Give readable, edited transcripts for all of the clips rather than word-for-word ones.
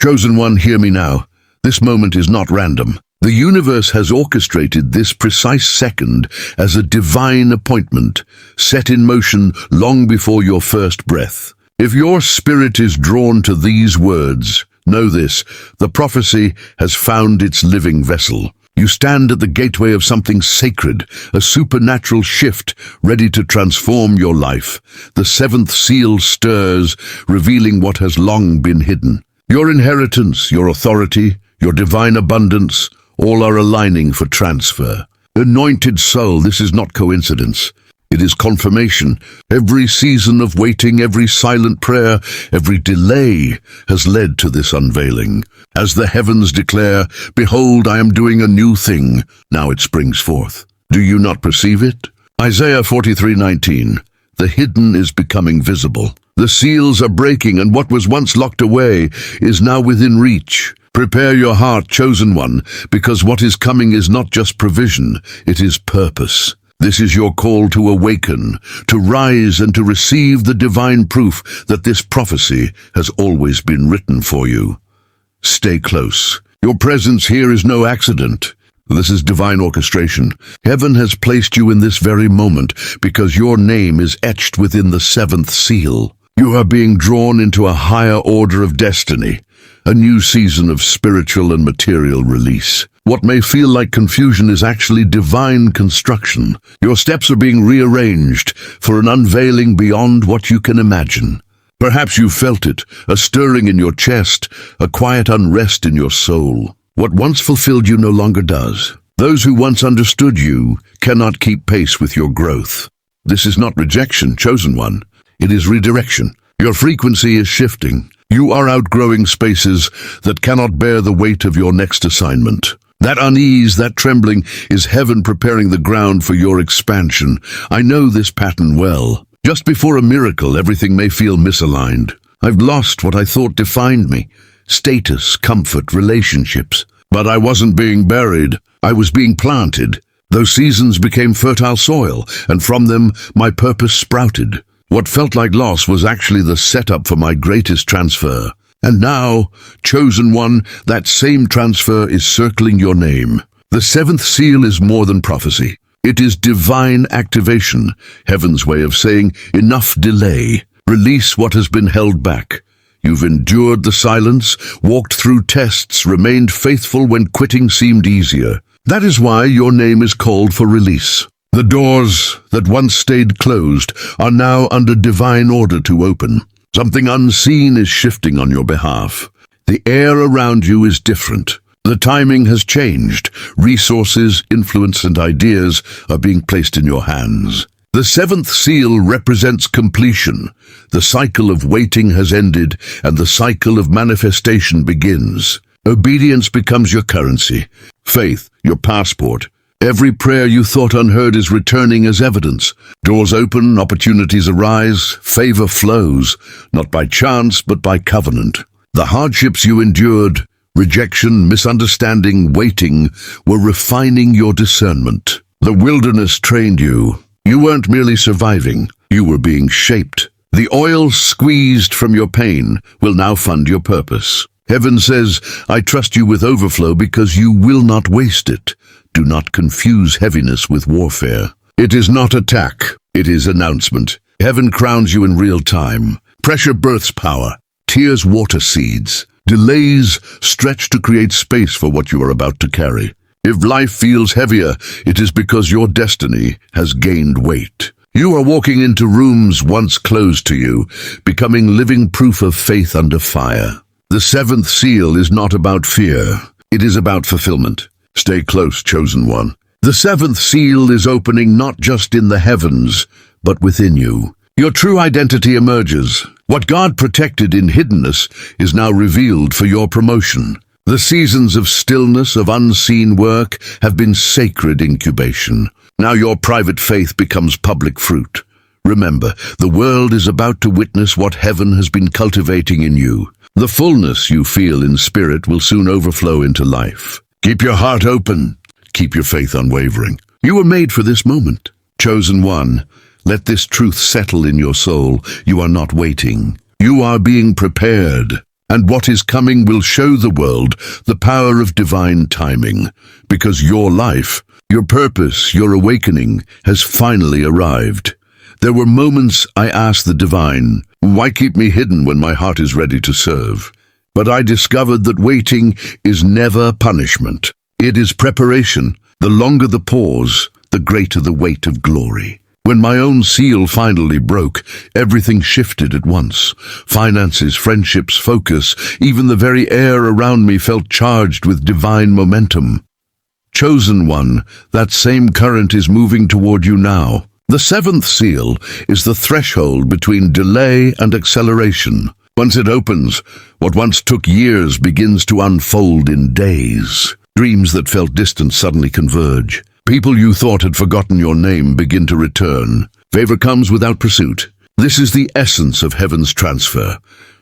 Chosen one, hear me now. This moment is not random. The universe has orchestrated this precise second as a divine appointment, set in motion long before your first breath. If your spirit is drawn to these words, know this: the prophecy has found its living vessel. You stand at the gateway of something sacred, a supernatural shift ready to transform your life. The seventh seal stirs, revealing what has long been hidden. Your inheritance, your authority, your divine abundance, all are aligning for transfer. Anointed soul, this is not coincidence. It is confirmation. Every season of waiting, every silent prayer, every delay has led to this unveiling. As the heavens declare, "Behold, I am doing a new thing," now it springs forth. Do you not perceive it? Isaiah 43:19. The hidden is becoming visible. The seals are breaking, and what was once locked away is now within reach. Prepare your heart, chosen one, because what is coming is not just provision, it is purpose. This is your call to awaken, to rise, and to receive the divine proof that this prophecy has always been written for you. Stay close. Your presence here is no accident. This is divine orchestration. Heaven has placed you in this very moment because your name is etched within the seventh seal. You are being drawn into a higher order of destiny, a new season of spiritual and material release. What may feel like confusion is actually divine construction. Your steps are being rearranged for an unveiling beyond what you can imagine. Perhaps you felt it, a stirring in your chest, a quiet unrest in your soul. What once fulfilled you no longer does. Those who once understood you cannot keep pace with your growth. This is not rejection, chosen one. It is redirection. Your frequency is shifting. You are outgrowing spaces that cannot bear the weight of your next assignment. That unease, that trembling, is heaven preparing the ground for your expansion. I know this pattern well. Just before a miracle, everything may feel misaligned. I've lost what I thought defined me: status, comfort, relationships. But I wasn't being buried. I was being planted. Those seasons became fertile soil, and from them my purpose sprouted. What felt like loss was actually the setup for my greatest transfer. And now, chosen one, that same transfer is circling your name. The seventh seal is more than prophecy. It is divine activation, heaven's way of saying, enough delay. Release what has been held back. You've endured the silence, walked through tests, remained faithful when quitting seemed easier. That is why your name is called for release. The doors that once stayed closed are now under divine order to open. Something unseen is shifting on your behalf. The air around you is different. The timing has changed. Resources, influence, and ideas are being placed in your hands. The seventh seal represents completion. The cycle of waiting has ended, and the cycle of manifestation begins. Obedience becomes your currency. Faith, your passport. Every prayer you thought unheard is returning as evidence. Doors open, opportunities arise, favor flows, not by chance but by covenant. The hardships you endured, rejection, misunderstanding, waiting, were refining your discernment. The wilderness trained you. You weren't merely surviving, you were being shaped. The oil squeezed from your pain will now fund your purpose. Heaven says, I trust you with overflow because you will not waste it. Do not confuse heaviness with warfare. It is not attack, it is announcement. Heaven crowns you in real time. Pressure births power. Tears water seeds. Delays stretch to create space for what you are about to carry. If life feels heavier, it is because your destiny has gained weight. You are walking into rooms once closed to you, becoming living proof of faith under fire. The seventh seal is not about fear. It is about fulfillment. Stay close, chosen one. The seventh seal is opening not just in the heavens, but within you. Your true identity emerges. What God protected in hiddenness is now revealed for your promotion. The seasons of stillness, of unseen work, have been sacred incubation. Now your private faith becomes public fruit. Remember, the world is about to witness what heaven has been cultivating in you. The fullness you feel in spirit will soon overflow into life. Keep your heart open. Keep your faith unwavering. You were made for this moment. Chosen one, let this truth settle in your soul. You are not waiting. You are being prepared. And what is coming will show the world the power of divine timing, because your life, your purpose, your awakening has finally arrived. There were moments I asked the divine, why keep me hidden when my heart is ready to serve? But I discovered that waiting is never punishment. It is preparation. The longer the pause, the greater the weight of glory. When my own seal finally broke, everything shifted at once. Finances, friendships, focus, even the very air around me felt charged with divine momentum. Chosen one, that same current is moving toward you now. The seventh seal is the threshold between delay and acceleration. Once it opens, what once took years begins to unfold in days. Dreams that felt distant suddenly converge. People you thought had forgotten your name begin to return. Favor comes without pursuit. This is the essence of heaven's transfer.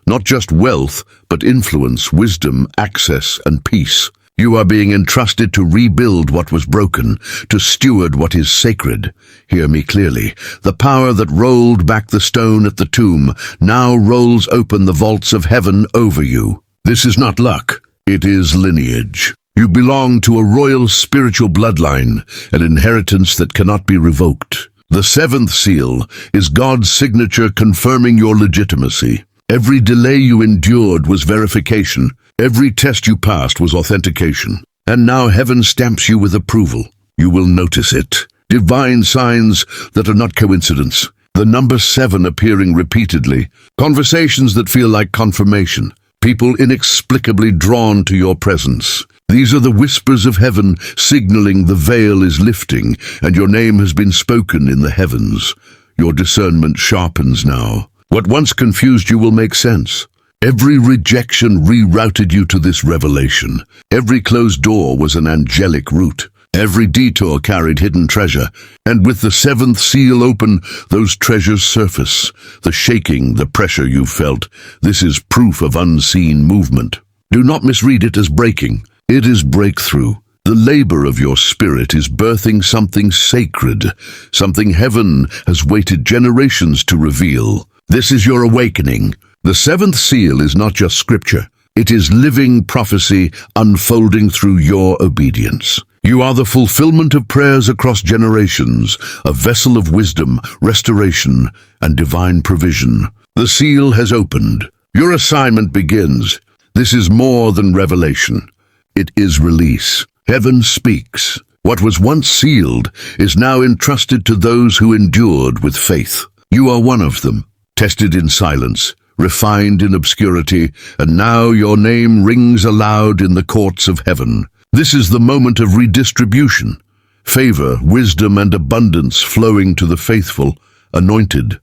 Not just wealth, but influence, wisdom, access, and peace. You are being entrusted to rebuild what was broken, to steward what is sacred. Hear me clearly. The power that rolled back the stone at the tomb now rolls open the vaults of heaven over you. This is not luck. It is lineage. You belong to a royal spiritual bloodline, an inheritance that cannot be revoked. The seventh seal is God's signature confirming your legitimacy. Every delay you endured was verification. Every test you passed was authentication. And now heaven stamps you with approval. You will notice it. Divine signs that are not coincidence. The number 7 appearing repeatedly. Conversations that feel like confirmation. People inexplicably drawn to your presence. These are the whispers of heaven signaling the veil is lifting and your name has been spoken in the heavens. Your discernment sharpens now. What once confused you will make sense. Every rejection rerouted you to this revelation. Every closed door was an angelic route. Every detour carried hidden treasure. And with the seventh seal open, those treasures surface. The shaking, the pressure you felt. This is proof of unseen movement. Do not misread it as breaking. It is breakthrough. The labor of your spirit is birthing something sacred, something heaven has waited generations to reveal. This is your awakening. The seventh seal is not just scripture. It is living prophecy unfolding through your obedience. You are the fulfillment of prayers across generations, a vessel of wisdom, restoration, and divine provision. The seal has opened. Your assignment begins. This is more than revelation. It is release. Heaven speaks. What was once sealed is now entrusted to those who endured with faith. You are one of them, tested in silence, refined in obscurity, and now your name rings aloud in the courts of heaven. This is the moment of redistribution. Favor, wisdom, and abundance flowing to the faithful, anointed.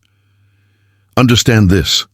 Understand this.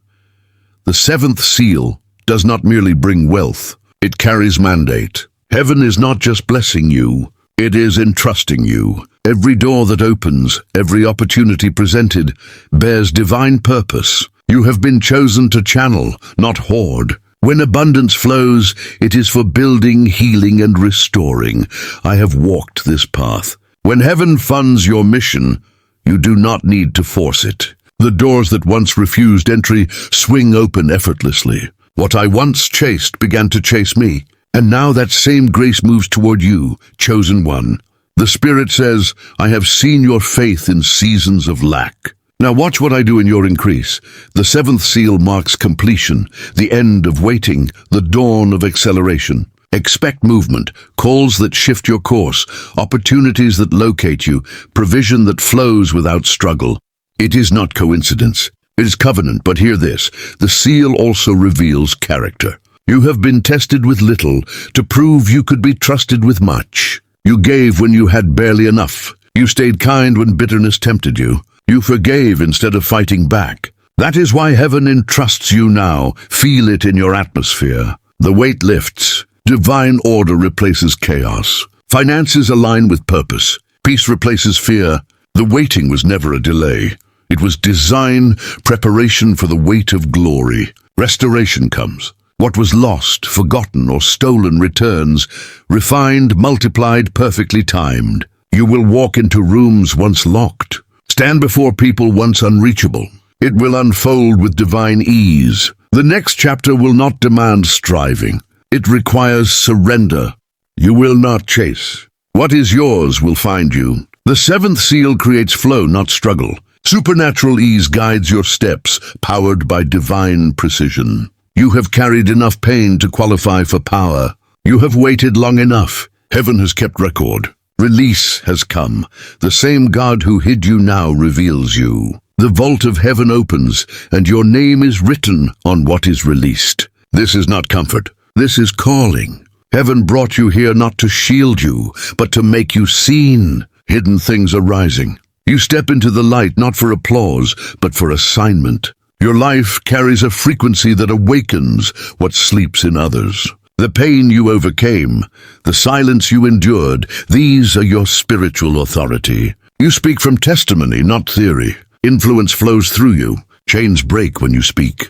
The seventh seal does not merely bring wealth. It carries mandate. Heaven is not just blessing you, it is entrusting you. Every door that opens, every opportunity presented, bears divine purpose. You have been chosen to channel, not hoard. When abundance flows, it is for building, healing, and restoring. I have walked this path. When heaven funds your mission, you do not need to force it. The doors that once refused entry swing open effortlessly. What I once chased began to chase me, and now that same grace moves toward you, chosen one. The Spirit says, I have seen your faith in seasons of lack. Now watch what I do in your increase. The seventh seal marks completion, the end of waiting, the dawn of acceleration. Expect movement, calls that shift your course, opportunities that locate you, provision that flows without struggle. It is not coincidence. It is covenant, but hear this. The seal also reveals character. You have been tested with little to prove you could be trusted with much. You gave when you had barely enough. You stayed kind when bitterness tempted you. You forgave instead of fighting back. That is why heaven entrusts you now. Feel it in your atmosphere. The weight lifts. Divine order replaces chaos. Finances align with purpose. Peace replaces fear. The waiting was never a delay. It was design, preparation for the weight of glory. Restoration comes. What was lost, forgotten, or stolen returns, refined, multiplied, perfectly timed. You will walk into rooms once locked. Stand before people once unreachable. It will unfold with divine ease. The next chapter will not demand striving. It requires surrender. You will not chase. What is yours will find you. The seventh seal creates flow, not struggle. Supernatural ease guides your steps, powered by divine precision. You have carried enough pain to qualify for power. You have waited long enough. Heaven has kept record. Release has come. The same God who hid you now reveals you. The vault of heaven opens, and your name is written on what is released. This is not comfort. This is calling. Heaven brought you here not to shield you, but to make you seen. Hidden things are rising. You step into the light not for applause, but for assignment. Your life carries a frequency that awakens what sleeps in others. The pain you overcame, the silence you endured, these are your spiritual authority. You speak from testimony, not theory. Influence flows through you. Chains break when you speak.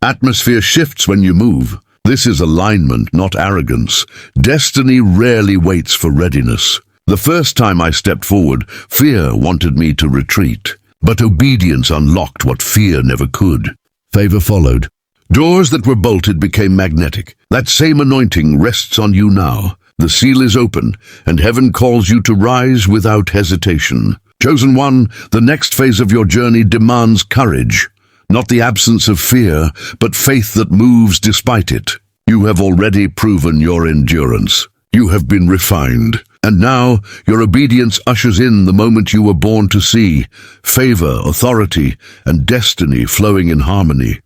Atmosphere shifts when you move. This is alignment, not arrogance. Destiny rarely waits for readiness. The first time I stepped forward, fear wanted me to retreat. But obedience unlocked what fear never could. Favor followed. Doors that were bolted became magnetic. That same anointing rests on you now. The seal is open, and heaven calls you to rise without hesitation. Chosen one, the next phase of your journey demands courage. Not the absence of fear, but faith that moves despite it. You have already proven your endurance. You have been refined. And now, your obedience ushers in the moment you were born to see. Favor, authority, and destiny flowing in harmony.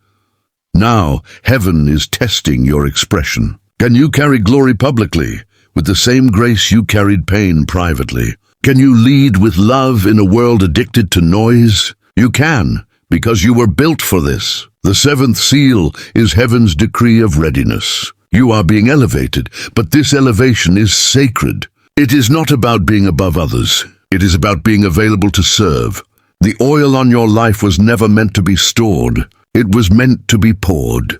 Now, heaven is testing your expression. Can you carry glory publicly, with the same grace you carried pain privately? Can you lead with love in a world addicted to noise? You can, because you were built for this. The seventh seal is heaven's decree of readiness. You are being elevated, but this elevation is sacred. It is not about being above others. It is about being available to serve. The oil on your life was never meant to be stored. It was meant to be poured.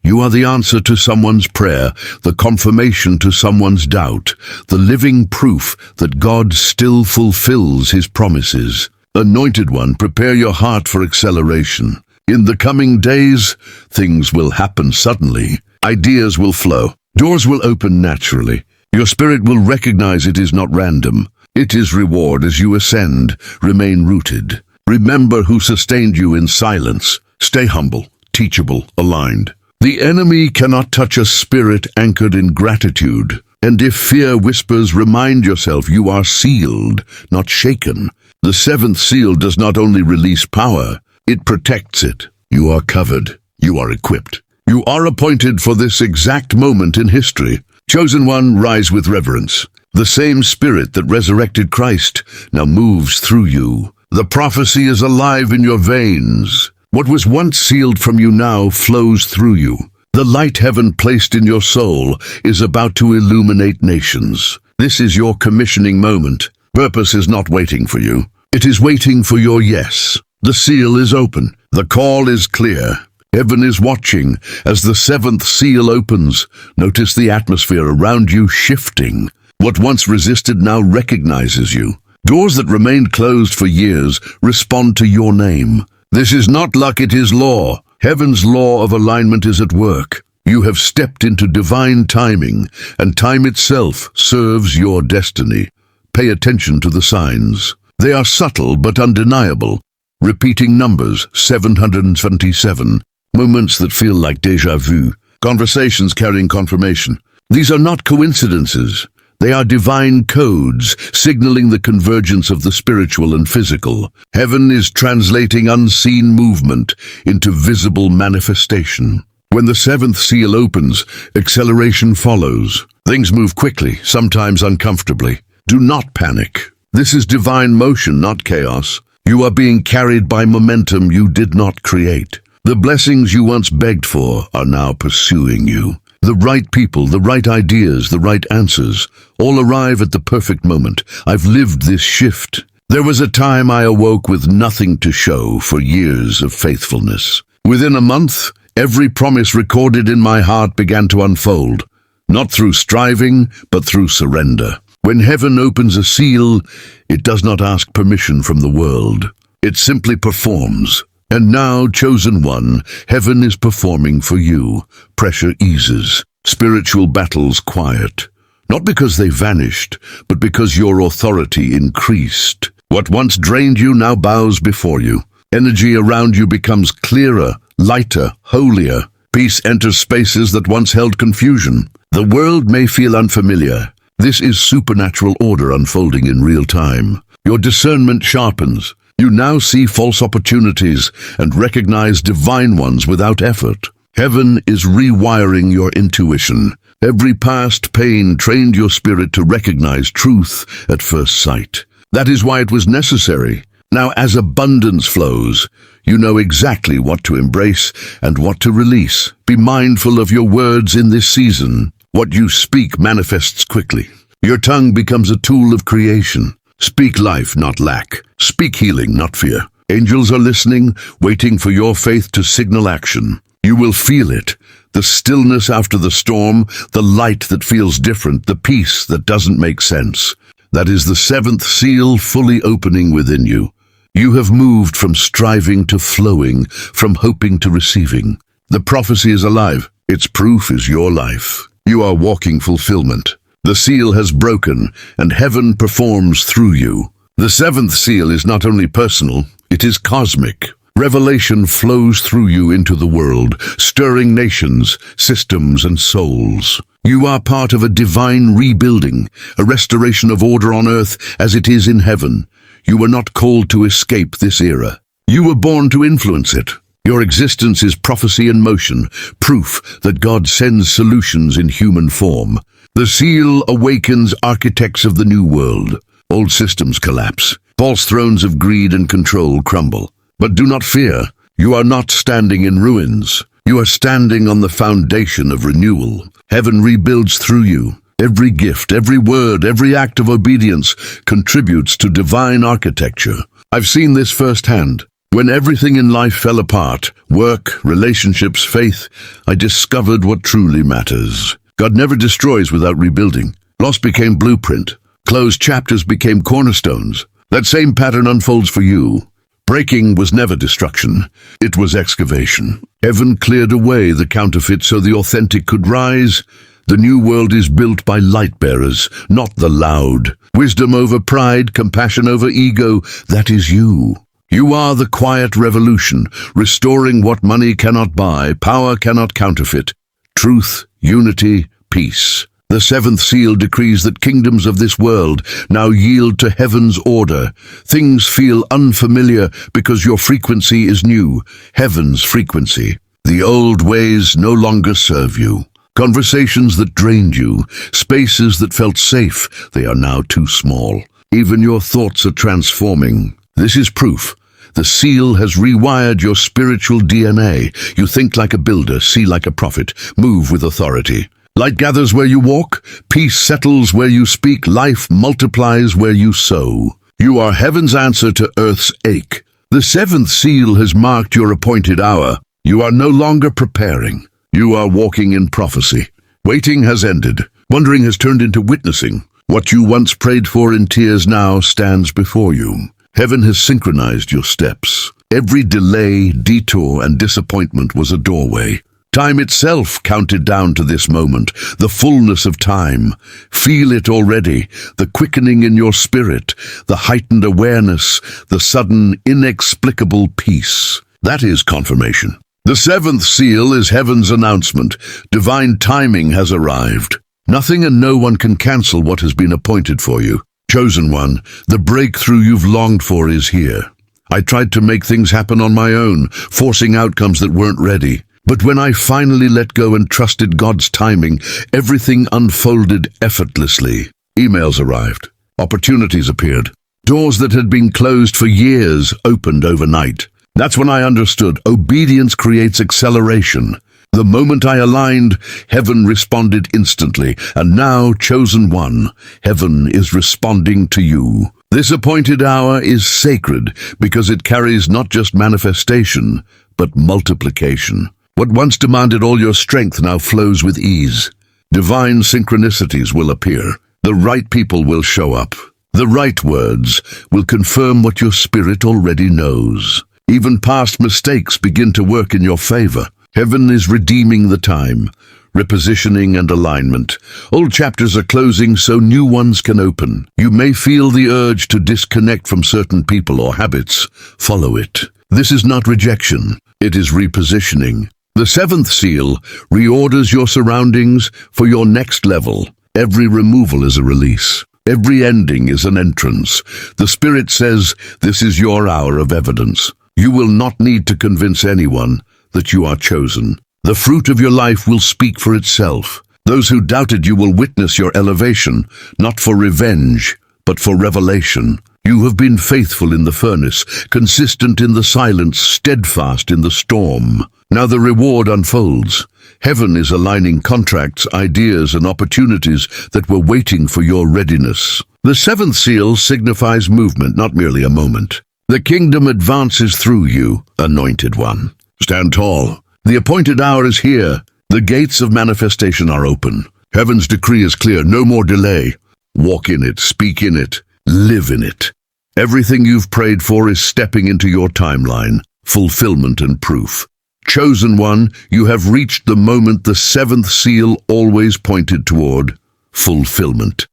You are the answer to someone's prayer, the confirmation to someone's doubt, the living proof that God still fulfills his promises. Anointed one, prepare your heart for acceleration. In the coming days, things will happen suddenly. Ideas will flow. Doors will open naturally. Your spirit will recognize it is not random. It is reward as you ascend. Remain rooted. Remember who sustained you in silence. Stay humble, teachable, aligned. The enemy cannot touch a spirit anchored in gratitude. And if fear whispers, remind yourself you are sealed, not shaken. The seventh seal does not only release power, it protects it. You are covered. You are equipped. You are appointed for this exact moment in history. Chosen one, rise with reverence. The same spirit that resurrected Christ now moves through you. The prophecy is alive in your veins. What was once sealed from you now flows through you. The light heaven placed in your soul is about to illuminate nations. This is your commissioning moment. Purpose is not waiting for you. It is waiting for your yes. The seal is open. The call is clear. Heaven is watching as the seventh seal opens. Notice the atmosphere around you shifting. What once resisted now recognizes you. Doors that remained closed for years respond to your name. This is not luck, it is law. Heaven's law of alignment is at work. You have stepped into divine timing, and time itself serves your destiny. Pay attention to the signs. They are subtle but undeniable. Repeating numbers, 777. Moments that feel like déjà vu. Conversations carrying confirmation. These are not coincidences. They are divine codes, signaling the convergence of the spiritual and physical. Heaven is translating unseen movement into visible manifestation. When the seventh seal opens, acceleration follows. Things move quickly, sometimes uncomfortably. Do not panic. This is divine motion, not chaos. You are being carried by momentum you did not create. The blessings you once begged for are now pursuing you. The right people, the right ideas, the right answers, all arrive at the perfect moment. I've lived this shift. There was a time I awoke with nothing to show for years of faithfulness. Within a month, every promise recorded in my heart began to unfold, not through striving, but through surrender. When heaven opens a seal, it does not ask permission from the world. It simply performs. And now, chosen one, heaven is performing for you. Pressure eases. Spiritual battles quiet. Not because they vanished, but because your authority increased. What once drained you now bows before you. Energy around you becomes clearer, lighter, holier. Peace enters spaces that once held confusion. The world may feel unfamiliar. This is supernatural order unfolding in real time. Your discernment sharpens. You now see false opportunities and recognize divine ones without effort. Heaven is rewiring your intuition. Every past pain trained your spirit to recognize truth at first sight. That is why it was necessary. Now, as abundance flows, you know exactly what to embrace and what to release. Be mindful of your words in this season. What you speak manifests quickly. Your tongue becomes a tool of creation. Speak life, not lack. Speak healing, not fear. Angels are listening, waiting for your faith to signal action. You will feel it. The stillness after the storm, the light that feels different, the peace that doesn't make sense. That is the seventh seal fully opening within you. You have moved from striving to flowing, from hoping to receiving. The prophecy is alive. Its proof is your life. You are walking fulfillment. The seal has broken, and heaven performs through you. The seventh seal is not only personal, it is cosmic. Revelation flows through you into the world, stirring nations, systems, and souls. You are part of a divine rebuilding, a restoration of order on earth as it is in heaven. You were not called to escape this era. You were born to influence it. Your existence is prophecy in motion, proof that God sends solutions in human form. The seal awakens architects of the new world. Old systems collapse. False thrones of greed and control crumble. But do not fear. You are not standing in ruins. You are standing on the foundation of renewal. Heaven rebuilds through you. Every gift, every word, every act of obedience contributes to divine architecture. I've seen this firsthand. When everything in life fell apart, work, relationships, faith, I discovered what truly matters. God never destroys without rebuilding. Loss became blueprint. Closed chapters became cornerstones. That same pattern unfolds for you. Breaking was never destruction. It was excavation. Heaven cleared away the counterfeit so the authentic could rise. The new world is built by light bearers, not the loud. Wisdom over pride, compassion over ego, that is you. You are the quiet revolution, restoring what money cannot buy, power cannot counterfeit. Truth, unity, peace. The seventh seal decrees that kingdoms of this world now yield to heaven's order. Things feel unfamiliar because your frequency is new, heaven's frequency. The old ways no longer serve you. Conversations that drained you, spaces that felt safe, they are now too small. Even your thoughts are transforming. This is proof. The seal has rewired your spiritual DNA. You think like a builder, see like a prophet, move with authority. Light gathers where you walk, peace settles where you speak, life multiplies where you sow. You are heaven's answer to earth's ache. The seventh seal has marked your appointed hour. You are no longer preparing. You are walking in prophecy. Waiting has ended. Wondering has turned into witnessing. What you once prayed for in tears now stands before you. Heaven has synchronized your steps. Every delay, detour, and disappointment was a doorway. Time itself counted down to this moment, the fullness of time. Feel it already, the quickening in your spirit, the heightened awareness, the sudden, inexplicable peace. That is confirmation. The seventh seal is heaven's announcement. Divine timing has arrived. Nothing and no one can cancel what has been appointed for you. Chosen one, the breakthrough you've longed for is here. I tried to make things happen on my own, forcing outcomes that weren't ready. But when I finally let go and trusted God's timing, everything unfolded effortlessly. Emails arrived. Opportunities appeared. Doors that had been closed for years opened overnight. That's when I understood obedience creates acceleration. The moment I aligned, heaven responded instantly, and now, chosen one, heaven is responding to you. This appointed hour is sacred because it carries not just manifestation, but multiplication. What once demanded all your strength now flows with ease. Divine synchronicities will appear. The right people will show up. The right words will confirm what your spirit already knows. Even past mistakes begin to work in your favor. Heaven is redeeming the time, repositioning and alignment. Old chapters are closing so new ones can open. You may feel the urge to disconnect from certain people or habits. Follow it. This is not rejection. It is repositioning. The seventh seal reorders your surroundings for your next level. Every removal is a release. Every ending is an entrance. The Spirit says, this is your hour of evidence. You will not need to convince anyone that you are chosen. The fruit of your life will speak for itself. Those who doubted you will witness your elevation, not for revenge, but for revelation. You have been faithful in the furnace, consistent in the silence, steadfast in the storm. Now the reward unfolds. Heaven is aligning contracts, ideas, and opportunities that were waiting for your readiness. The seventh seal signifies movement, not merely a moment. The kingdom advances through you, anointed one. Stand tall. The appointed hour is here. The gates of manifestation are open. Heaven's decree is clear. No more delay. Walk in it, speak in it, live in it. Everything you've prayed for is stepping into your timeline, fulfillment and proof. Chosen one, you have reached the moment the seventh seal always pointed toward, fulfillment.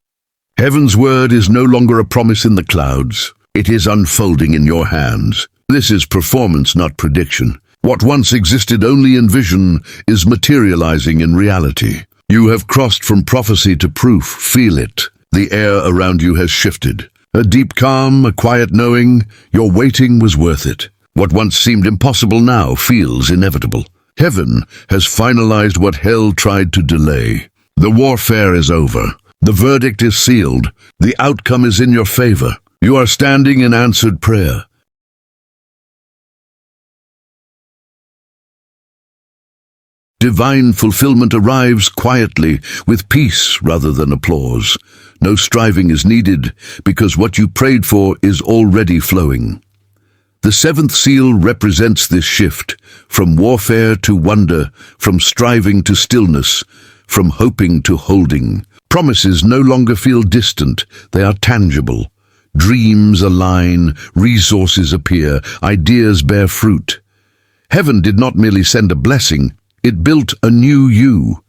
Heaven's word is no longer a promise in the clouds. It is unfolding in your hands. This is performance, not prediction. What once existed only in vision is materializing in reality. You have crossed from prophecy to proof. Feel it. The air around you has shifted. A deep calm, a quiet knowing, your waiting was worth it. What once seemed impossible now feels inevitable. Heaven has finalized what hell tried to delay. The warfare is over. The verdict is sealed. The outcome is in your favor. You are standing in answered prayer. Divine fulfillment arrives quietly, with peace rather than applause. No striving is needed, because what you prayed for is already flowing. The seventh seal represents this shift, from warfare to wonder, from striving to stillness, from hoping to holding. Promises no longer feel distant, they are tangible. Dreams align, resources appear, ideas bear fruit. Heaven did not merely send a blessing, it built a new you.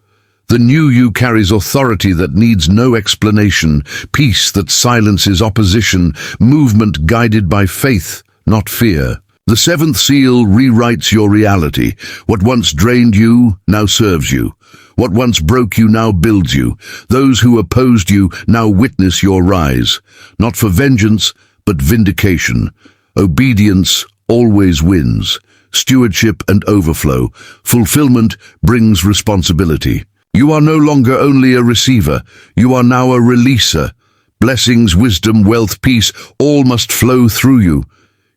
The new you carries authority that needs no explanation, peace that silences opposition, movement guided by faith, not fear. The seventh seal rewrites your reality. What once drained you now serves you. What once broke you now builds you. Those who opposed you now witness your rise, not for vengeance, but vindication. Obedience always wins. Stewardship and overflow. Fulfillment brings responsibility. You are no longer only a receiver, you are now a releaser. Blessings, wisdom, wealth, peace, all must flow through you.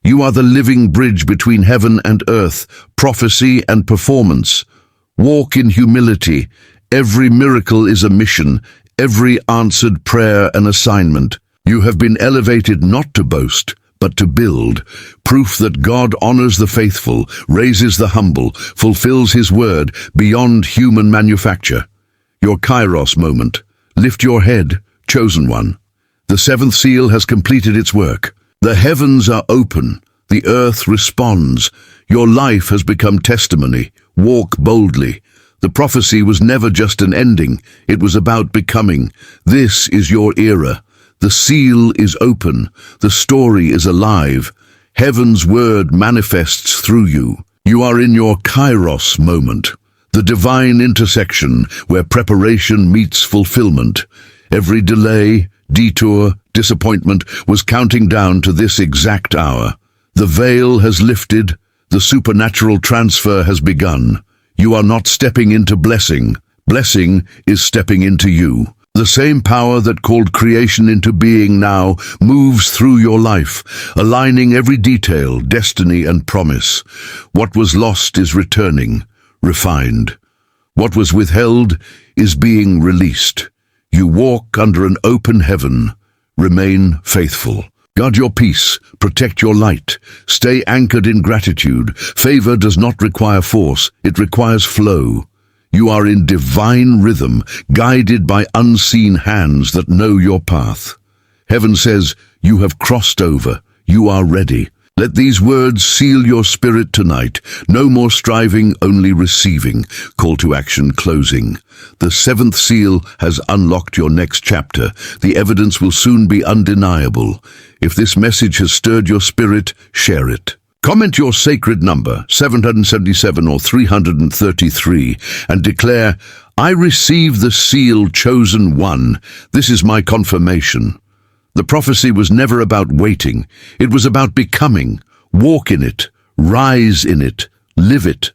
You are the living bridge between heaven and earth, prophecy and performance. Walk in humility. Every miracle is a mission, every answered prayer an assignment. You have been elevated not to boast, but to build. Proof that God honors the faithful, raises the humble, fulfills his word beyond human manufacture. Your Kairos moment. Lift your head, chosen one. The seventh seal has completed its work. The heavens are open. The earth responds. Your life has become testimony. Walk boldly. The prophecy was never just an ending. It was about becoming. This is your era. The seal is open. The story is alive. Heaven's word manifests through you. You are in your Kairos moment, the divine intersection where preparation meets fulfillment. Every delay, detour, disappointment was counting down to this exact hour. The veil has lifted. The supernatural transfer has begun. You are not stepping into blessing. Blessing is stepping into you. The same power that called creation into being now moves through your life, aligning every detail, destiny, and promise. What was lost is returning, refined. What was withheld is being released. You walk under an open heaven. Remain faithful. Guard your peace, protect your light, stay anchored in gratitude. Favor does not require force, it requires flow. You are in divine rhythm, guided by unseen hands that know your path. Heaven says, you have crossed over. You are ready. Let these words seal your spirit tonight. No more striving, only receiving. Call to action closing. The seventh seal has unlocked your next chapter. The evidence will soon be undeniable. If this message has stirred your spirit, share it. Comment your sacred number, 777 or 333, and declare, I receive the seal chosen one. This is my confirmation. The prophecy was never about waiting. It was about becoming. Walk in it, rise in it, live it.